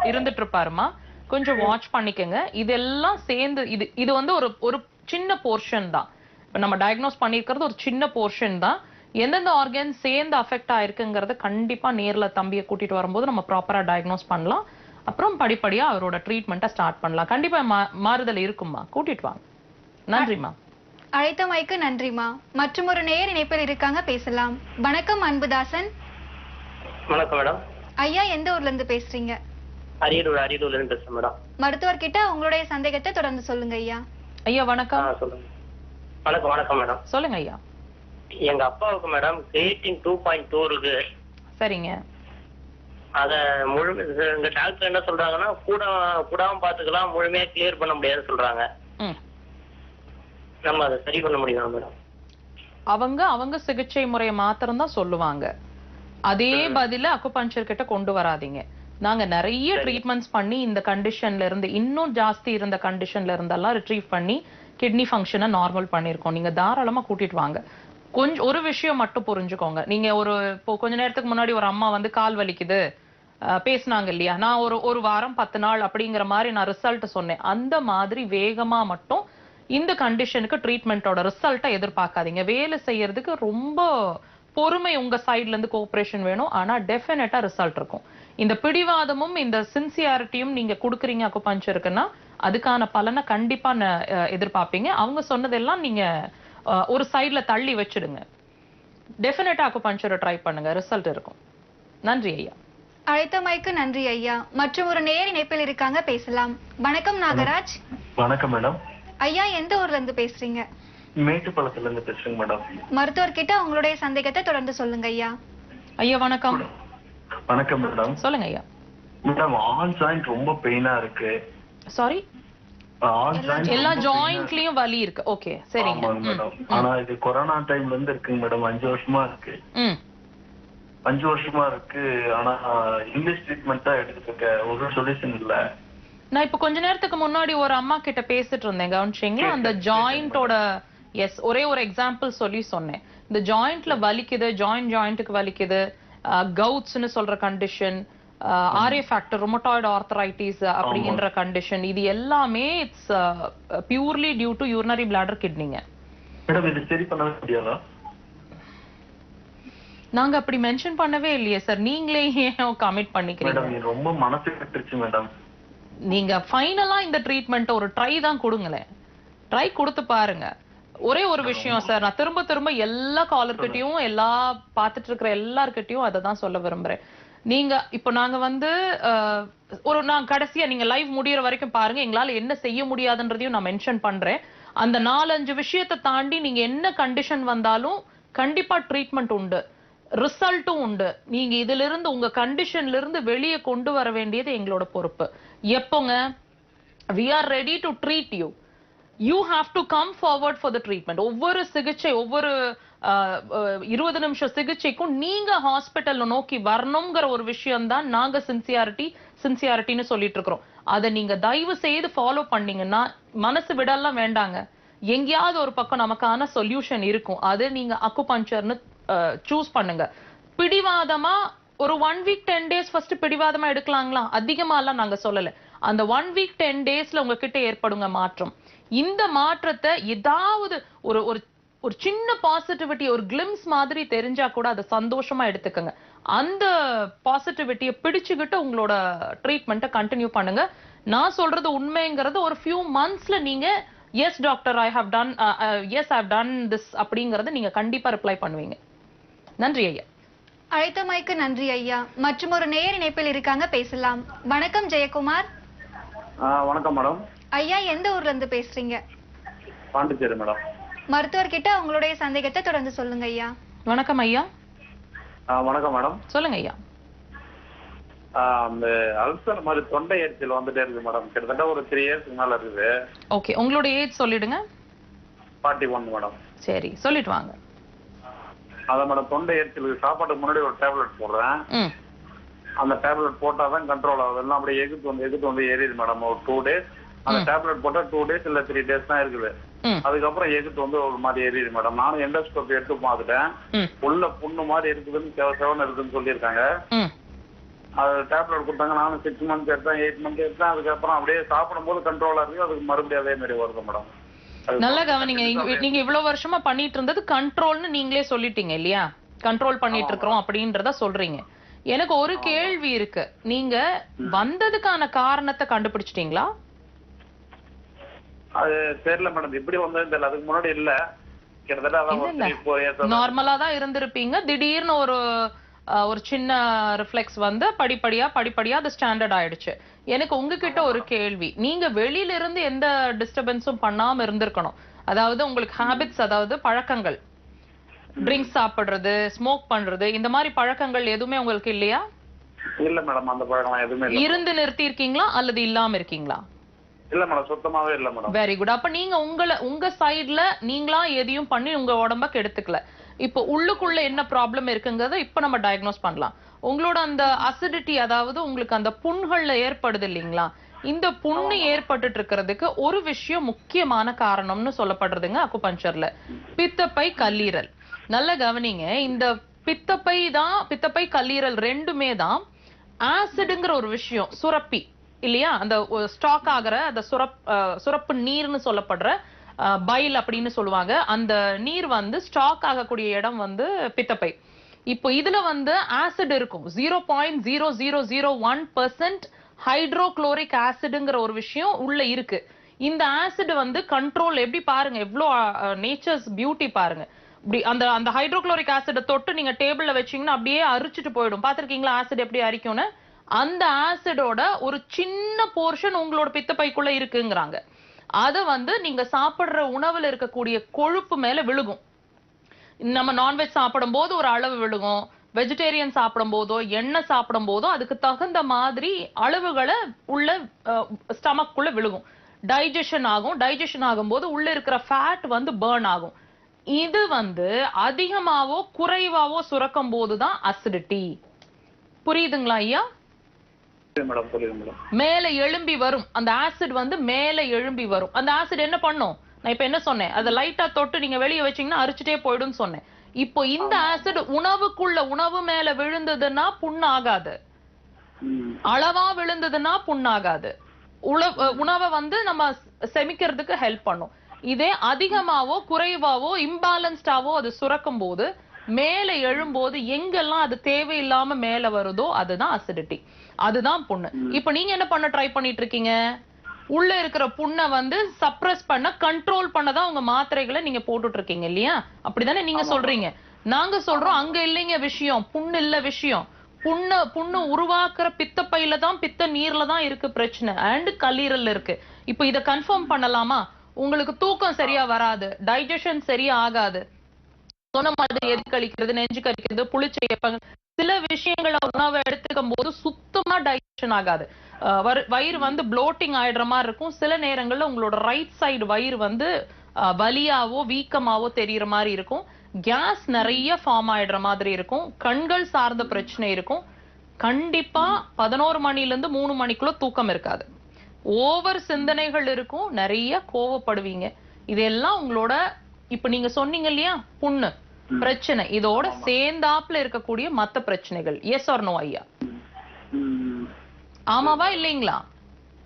இருந்துட்டு இருப்பாருமா. கொஞ்சம் வாட்ச் பண்ணிக்கங்க. இதெல்லாம் சேர்ந்து இது வந்து ஒரு சின்ன போர்ஷன் தான். இப்ப நம்ம டயக்னோஸ் பண்ணிருக்கிறது ஒரு சின்ன போர்ஷன் தான். எந்தெந்த ஆர்கன் சேர்ந்து அஃபெக்ட் ஆயிருக்குங்கிறத கண்டிப்பா நேர்ல தம்பியை கூட்டிட்டு வரும்போது நம்ம ப்ராப்பரா டயக்னோஸ் பண்ணலாம். அப்புறம் படிப்படியா அவரோட ட்ரீட்மெண்ட்டை ஸ்டார்ட் பண்ணலாம். கண்டிப்பா மாறுதல் இருக்குமா. கூட்டிட்டு வாங்க. நன்றிமா. அழைத்தமைக்கு நன்றிமா. மற்றும் ஒரு நேயர் இணைப்பில் இருக்காங்க, பேசலாம். வணக்கம் அன்புதாசன். வணக்கம் மேடம். ஐயா, எந்த ஊர்ல இருந்து பேசுறீங்க? அரியலூர்ல இருந்து பேசுறேன் மேடம். மருத்துவர் கிட்ட உங்களுடைய சந்தேகத்தை தொடர்ந்து சொல்லுங்க ஐயா. ஐயா வணக்கம். சொல்லுங்க. வணக்கம் மேடம். சொல்லுங்க ஐயா. எங்க அப்பாவுக்கு மேடம் கிரியேட்டின் 2.2 இருக்கு. சரிங்க. அத எங்க டாக்டர் என்ன சொல்றாங்கன்னா கூடாம பாத்துக்கலாம், முழுமையா கிளியர் பண்ண முடியாதுன்னு சொல்றாங்க. நம்ம அதை சரி பண்ண முடியும் மேடம்? அவங்க சிகிச்சை முறையை மாத்திரம் தான் சொல்லுவாங்க. அதே பதில அக்குபஞ்சர் கிட்ட கொண்டு வராதீங்க. நாங்க நிறைய ட்ரீட்மெண்ட்ஸ் பண்ணி இந்த கண்டிஷன்ல இருந்து இன்னும் ஜாஸ்தி இருந்த கண்டிஷன்ல இருந்தெல்லாம் ரிட்ரீவ் பண்ணி கிட்னி ஃபங்க்ஷனை நார்மல் பண்ணிருக்கோம். நீங்க தாராளமா கூட்டிட்டு வாங்க. கொஞ்சம் ஒரு விஷயம் மட்டும் புரிஞ்சுக்கோங்க. நீங்க இப்போ கொஞ்ச நேரத்துக்கு முன்னாடி ஒரு அம்மா வந்து கால் வலிக்குது பேசினாங்க இல்லையா, நான் ஒரு வாரம் 10 நாள் அப்படிங்கிற மாதிரி நான் ரிசல்ட் சொன்னேன். அந்த மாதிரி வேகமா மட்டும் இந்த கண்டிஷனுக்கு ட்ரீட்மெண்டோட ரிசல்ட்டை எதிர்பார்க்காதீங்க. வேலை செய்யறதுக்கு ரொம்ப பொறுமை உங்க சைட்ல இருந்து கோஆபரேஷன் வேணும். ஆனா டெஃபினட்டா ரிசல்ட் இருக்கும். இந்த பிடிவாதமும் இந்த சின்சியாரிட்டியும் நீங்க கொடுக்குறீங்க அக்குபஞ்சருக்குன்னா அதுக்கான பலனை கண்டிப்பா எதிர்பார்ப்பீங்க. அவங்க சொன்னதெல்லாம் நீங்க ஒரு சைட்ல தள்ளி வச்சிடுங்க. டெஃபினட்டா அக்குபஞ்சரை ட்ரை பண்ணுங்க, ரிசல்ட் இருக்கும். நன்றி ஐயா. அழைத்தமைக்கு நன்றி ஐயா. மற்றும் ஒரு நேர் இணைப்பில் இருக்காங்க, பேசலாம். வணக்கம் நாகராஜ். வணக்கம் மேடம். ஐயா எந்த ஊர்ல இருந்து பேசுறீங்க? மேட்டுப்பாளையத்துல இருந்து பேசுறேங்க மேடம். மருத்துவர்கிட்ட உங்களுடைய சந்தேகத்தை தொடர்ந்து சொல்லுங்க ஐயா. ஐயா வணக்கம். வணக்கம் மேடம். சொல்லுங்க ஐயா. மேடம் ஆல் ஜாயிண்ட் ரொம்ப பெயினா இருக்கு. சாரி, ஆல் ஜாயிண்ட் எல்லா ஜாயிண்ட்லயும் வலி இருக்கு. ஓகே சரிங்க மேடம். ஆனா இது கொரோனா டைம்ல இருந்து இருக்குங்க மேடம். 5 வருஷமா இருக்கு. 5 வருஷமா இருக்கு. ஆனா இங்கிலீஷ் ட்ரீட்மெண்ட் தான் எடுத்துட்டு இருக்கேன். ஒரு சொல்யூஷன் இல்ல. நான் இப்ப கொஞ்ச நேரத்துக்கு முன்னாடி ஒரு அம்மா கிட்ட பேசிட்டு இருந்தேன், கவனிச்சீங்களா? அந்த ஜாயிண்டோட ஒரே ஒரு எக்ஸாம்பிள் சொல்லி சொன்னேன். இந்த ஜாயிண்ட்ல வலிக்குது, ஜாயிண்ட்டுக்கு வலிக்குது, கவுட்ஸ்னு சொல்ற condition, RA factor, rheumatoid arthritis அப்படின்ற கண்டிஷன், இது எல்லாமே it's purely due to urinary bladder கிட்னிங்க. மேடம் இது சரி பண்ண முடியாதா? நாங்க அப்படி மென்ஷன் பண்ணவே இல்லையே சார். நீங்களே ஏன் கமிட் பண்ணிக்கிறீங்க? மேடம் ரொம்ப மனசு கட்டுச்சு மேடம். நீங்க ஃபைனலா இந்த ட்ரீட்மெண்ட் ஒரு ட்ரை தான் கொடுங்களேன். ட்ரை கொடுத்து பாருங்க. ஒரே ஒரு விஷயம் சார், நான் திரும்ப திரும்ப எல்லா காலர்கிட்டயும் எல்லா பாத்துட்டு இருக்கிற எல்லார்கிட்டயும் அதை தான் சொல்ல விரும்புறேன். நீங்க இப்ப நாங்க வந்து நான் கடைசியா நீங்க லைவ் முடியற வரைக்கும் பாருங்க. எங்களால என்ன செய்ய முடியாதுன்றதையும் நான் மென்ஷன் பண்றேன். அந்த 4-5 விஷயத்தை தாண்டி நீங்க என்ன கண்டிஷன் வந்தாலும் கண்டிப்பா ட்ரீட்மெண்ட் உண்டு, ரிசல்ட்டும் உண்டு. நீங்க இதுல இருந்து உங்க கண்டிஷன்ல இருந்து வெளியே கொண்டு வர வேண்டியது எங்களோட பொறுப்பு. எப்போங்க? we are ready to treat you. you have to come forward for the treatment. ஒவ்வொரு சிகிச்சை, ஒவ்வொரு 20 நிமிஷம் சிகிச்சைக்கும் நீங்க ஹாஸ்பிட்டல்ல நோக்கி வரணுங்கிற ஒரு விஷயம் தான் நாங்க சின்சியாரிட்டின்னு சொல்லிட்டு இருக்கிறோம். அதை நீங்க தயவு செய்து ஃபாலோ பண்ணீங்கன்னா மனசு விடலாம் வேண்டாங்க. எங்கேயாவது ஒரு பக்கம் நமக்கான சொல்யூஷன் இருக்கும். அது நீங்க அக்குபஞ்சர்னு சூஸ் பண்ணுங்க. பிடிவாதமா ஒரு 1 வீக் 10 டேஸ் ஃபர்ஸ்ட் பிடிவாதமா எடுக்கலாங்களா? அதிகமா எல்லாம் நாங்க சொல்லல. அந்த 1 வீக் 10 டேஸ்ல உங்ககிட்ட ஏற்படுங்க மாற்றம். இந்த மாற்றத்தை ஏதாவது ஒரு சின்ன பாசிட்டிவிட்டி, ஒரு கிளிம்ஸ் மாதிரி தெரிஞ்சா கூட அதை சந்தோஷமா எடுத்துக்கங்க. அந்த பாசிட்டிவிட்டியை பிடிச்சுக்கிட்டு உங்களோட ட்ரீட்மெண்ட்டை கண்டினியூ பண்ணுங்க. நான் சொல்றது உண்மைங்கிறது ஒரு ஃபியூ மந்த்ஸ்ல நீங்க yes doctor I have done this அப்படிங்கறத நீங்க கண்டிப்பா ரிப்ளை பண்ணுவீங்க. நன்றி ஐயா. அழைத்தமைக்கு நன்றி ஐயா. மற்றும் ஒரு நேர் இணைப்பில் இருக்காங்க, பேசலாம். வணக்கம் ஜெயக்குமார். வணக்கம் மேடம். ஐயா எந்த ஊர்ல இருந்து பேசுறீங்க? பாண்டிச்சேரி மேடம். மருத்துவர்கிட்ட உங்களுடைய சந்தேகத்தை தொடர்ந்து சொல்லுங்க ஐயா. வணக்கம் ஐயா. வணக்கம் மேடம். சொல்லுங்க ஐயா. அந்த அல்சர் மாதிரி தொண்டை எரிச்சல் வந்துட்டே இருக்கு மேடம். கிட்டத்தட்ட ஒரு 3 இயர்ஸ்க்கு மேல இருக்குது. ஓகே, உங்களோட ஏஜ் சொல்லிடுங்க. 41 மேடம். சரி, சொல்லிட்டு வாங்க. அதான் மேடம், தொண்டை எரிச்சலுக்கு சாப்பாட்டுக்கு முன்னாடி ஒரு டேப்லெட் போடுறேன். அந்த டேப்லெட் போட்டாதான் கண்ட்ரோல் ஆகுது. எல்லாம் அப்படியே எகுத்து வந்து ஏறிது மேடம். ஒரு 2 டேஸ் அந்த டேப்லெட் போட்டா 2 டேஸ் இல்ல 3 டேஸ் தான் இருக்குது. அதுக்கப்புறம் எகுத்து வந்து ஒரு மாதிரி ஏறிது மேடம். நானும் எண்டோஸ்கோபி எடுத்து பார்த்துட்டேன். உள்ள புண்ணு மாதிரி இருக்குதுன்னு செவன் இருக்குன்னு சொல்லியிருக்காங்க. அது டேப்லெட் கொடுத்தாங்க. நானும் 6 மந்த்ஸ் எடுத்தேன், 8 மந்த்ஸ் எடுத்தேன். அதுக்கப்புறம் அப்படியே சாப்பிடும் போது கண்ட்ரோலா இருக்கு. அதுக்கு மறுபடியும் அதே மாதிரி வருது மேடம். நல்லா கவனிங்க. நீங்க இவ்வளவு வருஷமா பண்ணிட்டு இருந்தது கண்ட்ரோல்னு நீங்களே சொல்லிட்டீங்க இல்லையா? கண்ட்ரோல் பண்ணிட்டு இருக்கிறோம் அப்படின்றத சொல்றீங்க. எனக்கு ஒரு கேள்வி இருக்கு. நீங்க வந்ததுக்கான காரணத்தை கண்டுபிடிச்சிட்டீங்களா? அது தெரியல மேடம், எப்படி வந்தது தெரியல. அதுக்கு முன்னாடி இல்ல, கிட்டத்தட்ட நார்மலா தான் இருந்திருப்பீங்க. திடீர்னு ஒரு சின்ன ரிஃப்ளெக்ஸ் வந்து படிப்படியா அது ஸ்டாண்டர்ட் ஆயிடுச்சு. எனக்கு உங்ககிட்ட ஒரு கேள்வி. நீங்க வெளியில இருந்து எந்த டிஸ்டர்பன்ஸும் பண்ணாம இருந்திருக்கணும். அதாவது உங்களுக்கு ஹாபிட்ஸ், அதாவது பழக்கங்கள், ட்ரிங்க்ஸ் சாப்பிடுறது, ஸ்மோக் பண்றது, இந்த மாதிரி பழக்கங்கள் எதுவுமே உங்களுக்கு இல்லையா? இல்ல மேடம், அந்த பழக்கம் எதுவுமே இல்ல. இருந்து நிறுத்தி இருக்கீங்களா அல்லது இல்லாம இருக்கீங்களா? இல்ல மேடம், சுத்தமாவே இல்ல மேடம். Very good. அப்ப நீங்க உங்க சைடுல நீங்களா எதையும் பண்ணி உங்க உடம்ப கெடுத்துக்கல. இப்போ உள்ளுக்குள்ள என்ன ப்ராப்ளம் இருக்குங்கிறத இப்ப நம்ம டயக்னோஸ் பண்ணலாம். உங்களோட அந்த அசிடிட்டி, அதாவது உங்களுக்கு அந்த புண்கள்ல ஏற்படுது இல்லைங்களா? இந்த புண்ணு ஏற்பட்டுட்டு இருக்கிறதுக்கு ஒரு விஷயம் முக்கியமான காரணம்னு சொல்லப்படுறதுங்க அக்குபஞ்சர்ல, பித்தப்பை கல்லீரல். நல்ல கவனிங்க. இந்த பித்தப்பை கல்லீரல் ரெண்டுமே தான் ஆசிடுங்கிற ஒரு விஷயம், சுரப்பி இல்லையா? அந்த ஸ்டாக் ஆகிற அந்த சுரப்பு நீர்னு சொல்லப்படுற பைல் அப்படின்னு சொல்லுவாங்க. அந்த நீர் வந்து ஸ்டாக் ஆகக்கூடிய இடம் வந்து பித்தப்பை. இப்போ இதுல வந்து ஆசிட் இருக்கும். 0.0001% ஹைட்ரோகுளோரிக் ஆசிடுங்கிற ஒரு விஷயம் உள்ள இருக்கு. இந்த ஆசிட் வந்து கண்ட்ரோல் எப்படி பாருங்க, எவ்வளோ நேச்சர்ஸ் பியூட்டி பாருங்க. இப்படி அந்த அந்த ஹைட்ரோகுளோரிக் ஆசிட தொட்டு நீங்க டேபிள்ல வச்சீங்கன்னா அப்படியே அரிச்சிட்டு போயிடும். பாத்திருக்கீங்களா ஆசிட் எப்படி அரிக்கும்னு? அந்த ஆசிடோட ஒரு சின்ன போர்ஷன் உங்களோட பித்தப்பைக்குள்ள இருக்குங்கிறாங்க. அது வந்து நீங்க சாப்பிடுற உணவுல இருக்கக்கூடிய கொழுப்பு மேல விழுகும். நம்ம நான்வெஜ் சாப்பிடும் போது ஒரு அளவு விழுகும், வெஜிடேரியன் சாப்பிடும் போதோ எண்ணெய் சாப்பிடும் போதோ அதுக்கு தகுந்த மாதிரி அளவுகளை உள்ள ஸ்டமக்குள்ள விழுகும். டைஜஷன் ஆகும். டைஜஷன் ஆகும்போது உள்ள இருக்கிற ஃபேட் வந்து பர்ன் ஆகும். இது வந்து அதிகமாவோ குறைவாவோ சுரக்கும் போதுதான் அசிடிட்டி. புரியுதுங்களா ஐயா? மேல எழும்பி வரும் அந்த ஆசிட் வந்து மேல எழும்பி வரும். அந்த ஆசிட் என்ன பண்ணும்? நான் இப்ப என்ன சொன்னேன், அதை லைட்டா தொட்டு நீங்க வெளியே வச்சீங்கன்னா அரிச்சுட்டே போயிடும் சொன்னேன். இப்போ இந்த ஆசிட் உணவுக்குள்ள உணவு மேல விழுந்ததுன்னா புண்ணாகாது, அளவா விழுந்ததுன்னா புண்ணாகாது. உணவை வந்து நம்ம செமிக்கிறதுக்கு ஹெல்ப் பண்ணும். இதே அதிகமாவோ குறைவாவோ இம்பேலன்ஸ்டாவோ அது சுரக்கும் போது மேல எழும்போது எங்கெல்லாம் அது தேவையில்லாம மேல வருதோ அதுதான் அசிடிட்டி, அதுதான் புண்ணு. இப்ப நீங்க என்ன பண்ண ட்ரை பண்ணிட்டு இருக்கீங்க? உள்ள இருக்கிற புண்ணை வந்து சப்ரஸ் பண்ண, கண்ட்ரோல் பண்ணதான் உங்க மாத்திரைகளை நீங்க போட்டுட்டு இருக்கீங்க இல்லையா? அப்படிதானே நீங்க சொல்றீங்க. நாங்க சொல்றோம் அங்க இல்லைங்க விஷயம், புண்ணு இல்ல விஷயம். புண்ணு உருவாக்குற பித்தப்பையில தான், பித்த நீர்ல தான் இருக்கு பிரச்சனை, அண்ட் கல்லீரல்ல இருக்கு. இப்ப இத கன்ஃபார்ம் பண்ணலாமா? உங்களுக்கு தூக்கம் சரியா வராது, டைஜஷன் சரியா ஆகாது, சொன்ன மாதிரி எது கழிக்கிறது, நெஞ்சு கழிக்கிறது, புளிச்ச சில விஷயங்களை உணவை எடுத்துக்கும் போது சுத்தமா டைஜஷன் ஆகாது. வயிறு வந்து ப்ளோட்டிங் ஆயிடுற மாதிரி இருக்கும். சில நேரங்கள்ல உங்களோட ரைட் சைடு வயிறு வந்து வலியாவோ வீக்கமாவோ தெரியற மாதிரி இருக்கும். கேஸ் நிறைய ஃபார்ம் ஆயிடுற மாதிரி இருக்கும். கண்கள் சார்ந்த பிரச்சனை இருக்கும். கண்டிப்பா 11 மணில இருந்து 3 மணிக்குள்ள தூக்கம் இருக்காது. ஓவர் சிந்தனைகள் இருக்கும். நிறைய கோவப்படுவீங்க. இதெல்லாம் உங்களோட இப்ப நீங்க சொன்னீங்க இல்லையா புண்ணு பிரச்சனை, இதோட சேர்ந்தாப்புல இருக்கக்கூடிய மத்த பிரச்சனைகள். எஸ் ஆர் நோ ஐயா? ஆமாவா இல்லைங்களா?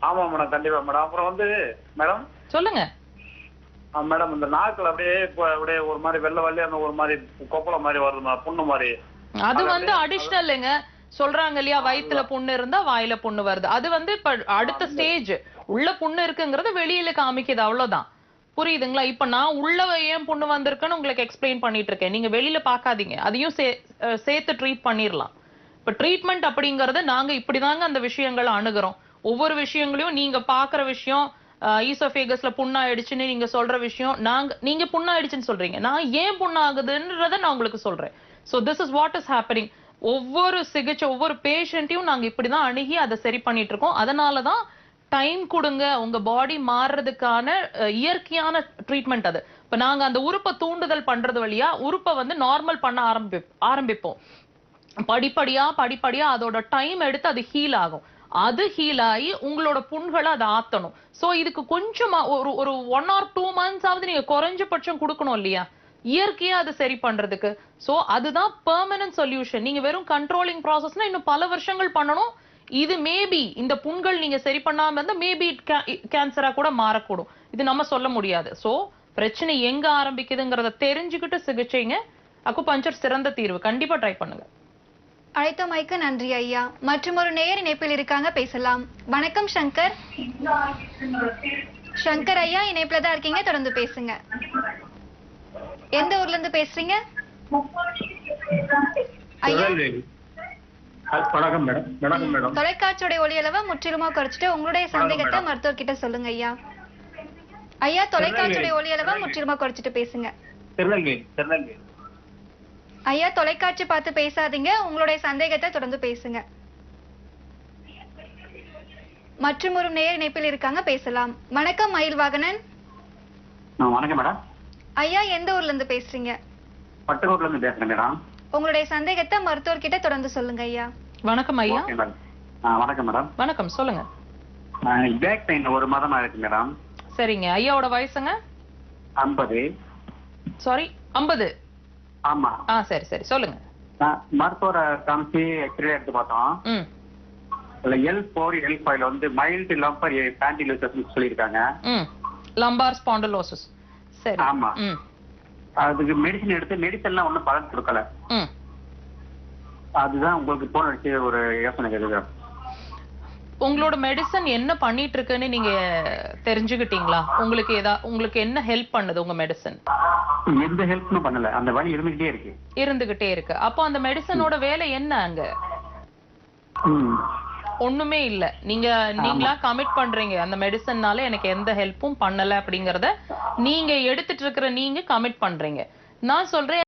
ஆமா மேடம், கண்டிப்பா மேடம். அப்புறம் வந்து மேடம் சொல்லுங்க மேடம், இந்த நாக்குல அப்படியே ஒரு மாதிரி வெள்ளை வள்ளியா ஒரு மாதிரி கொப்பள மாதிரி வருது, புண்ணு மாதிரி. அது வந்து அடிஷனல்ங்க சொல்றாங்க இல்லையா, வயித்துல புண்ணு இருந்தா வாயில புண்ணு வருது. அது வந்து இப்ப அடுத்த ஸ்டேஜ். உள்ள புண்ணு இருக்குங்கிறது வெளியில காமிக்குது, அவ்வளவுதான். புரியுதுங்களா? இப்ப நான் உள்ள ஏன் புண்ணு வந்திருக்குன்னு உங்களுக்கு எக்ஸ்பிளைன் பண்ணிட்டு இருக்கேன். நீங்க வெளியில பாக்காதீங்க, அதையும் சேர்த்து ட்ரீட் பண்ணிடலாம். இப்ப ட்ரீட்மெண்ட் அப்படிங்கறது நாங்க இப்படிதாங்க அந்த விஷயங்களை அணுகிறோம். ஒவ்வொரு விஷயங்களையும் நீங்க பாக்குற விஷயம், ஈசோஃபேகஸ்ல புண்ணாயிடுச்சுன்னு நீங்க சொல்ற விஷயம், நீங்க புண்ணாயிடுச்சுன்னு சொல்றீங்க, நான் ஏன் புண்ணாகுதுன்றத நான் உங்களுக்கு சொல்றேன். So this is what is happening. ஒவ்வொரு சிகிச்சை, ஒவ்வொரு பேஷண்ட்டையும் நாங்க இப்படிதான் அணுகி அதை சரி பண்ணிட்டு இருக்கோம். அதனாலதான் டைம் கொடுங்க, உங்க பாடி மாறுறதுக்கான இயற்கையான ட்ரீட்மெண்ட் அது. இப்ப நாங்க அந்த உறுப்பை தூண்டுதல் பண்றது வழியா உறுப்பை வந்து நார்மல் பண்ண ஆரம்பிப்போம். படிப்படியா அதோட டைம் எடுத்து அது ஹீல் ஆகும். அது ஹீல் ஆகி உங்களோட புண்களை அதை ஆத்தணும். சோ இதுக்கு கொஞ்சமா ஒரு 1 or 2 months ஆவது நீங்க குறைஞ்சபட்சம் கொடுக்கணும் இல்லையா, இயற்கையா அது சரி பண்றதுக்கு. சோ அதுதான் பெர்மனன்ட் சொல்யூஷன். நீங்க வெறும் கண்ட்ரோலிங் ப்ராசஸ்னா இன்னும் பல வருஷங்கள் பண்ணணும். இது மேபி இந்த புண்கள் நீங்க சரி பண்ணாம இருந்தா மேபி கேன்சரா கூட மாறக்கூடும். இது நம்ம சொல்ல முடியாது. சோ பிரச்சனை எங்க ஆரம்பிக்குதுங்கிறத தெரிஞ்சுக்கிட்டு சிகிச்சைங்க. அக்குபஞ்சர் சிறந்த தீர்வு. கண்டிப்பா ட்ரை பண்ணுங்க. அழைத்தமைக்கு நன்றி ஐயா. மற்றும் ஒரு நேயர் இணைப்பில் இருக்காங்க, பேசலாம். வணக்கம் சங்கர். சங்கர் ஐயா இணைப்புல தான் இருக்கீங்க, தொடர்ந்து பேசுங்க. எந்த ஊர்ல இருந்து பேசுறீங்க ஐயா? வணக்கம் மேடம். வணக்கம் மேடம். தொலைக்காட்சியோட ஒளி அளவை முற்றிலுமா குறைச்சிட்டு உங்களுடைய சந்தேகத்தை மருத்துவர்கிட்ட சொல்லுங்க ஐயா. ஐயா தொலைக்காட்சியோட ஒளி அளவை முற்றிலுமா குறைச்சிட்டு பேசுங்க. திருநெல்வேலி. ஐயா தொலைக்காட்சி பார்த்து பேசாதீங்க, உங்களுடைய சந்தேகத்தை தொடர்ந்து பேசுங்க. மற்றும் ஒரு நேர் இணைப்பில் இருக்காங்க, பேசலாம். வணக்கம் மயில் வாகனன். வணக்கம் மேடம். ஐயா எந்த ஊர்ல இருந்து பேசுறீங்க? பட்டுக்கோட்ல இருந்து பேசுறேன் மேடம். உங்களுடைய சந்தேகத்தை மருத்துவர்கிட்ட தொடர்ந்து சொல்லுங்க ஐயா. வணக்கம் ஐயா. வணக்கம் மேடம். வணக்கம், சொல்லுங்க. பேக் பெயின் ஒரு மாதமா இருக்கு மேடம். சரிங்க. ஐயாவோட வயசுங்க? 50. சாரி 50. ஆமா. சரி சரி சொல்லுங்க. மருத்துவரை காமிச்சு எக்ஸ்ரே எடுத்து பார்த்தோம். L4 L5 வந்து மைல்ட் லம்பர் ஸ்பாண்டிலோசிஸ் சொல்லிருக்காங்க. Lumbar spondylosis. சரி. ஆமா. அதுக்கு மெடிசன் எடுத்து மெடிசன்லாம் ஒன்றும் பலன் கொடுக்கல. அதுதான் உங்களுக்கு போன் அடிச்சு ஒரு யோசனை கேட்குது. உங்களோட மெடிசன் என்ன பண்ணிட்டு இருக்குன்னு நீங்க தெரிஞ்சுக்கிட்டீங்களா? உங்களுக்கு என்ன ஹெல்ப் பண்ணுது உங்க மெடிசன்? எந்த ஹெல்ப்பும் பண்ணல, அந்த வலி இருந்துகிட்டே இருக்கு. அப்போ அந்த மெடிசனோட வேலை என்ன அங்க? ஒண்ணுமே இல்ல. நீங்களா கமிட் பண்றீங்க அந்த மெடிசன்னால எனக்கு எந்த ஹெல்ப்பும் பண்ணல அப்படிங்கறத நீங்க எடுத்துட்டு இருக்கிற நீங்க கமிட் பண்றீங்க. நான் சொல்றேன்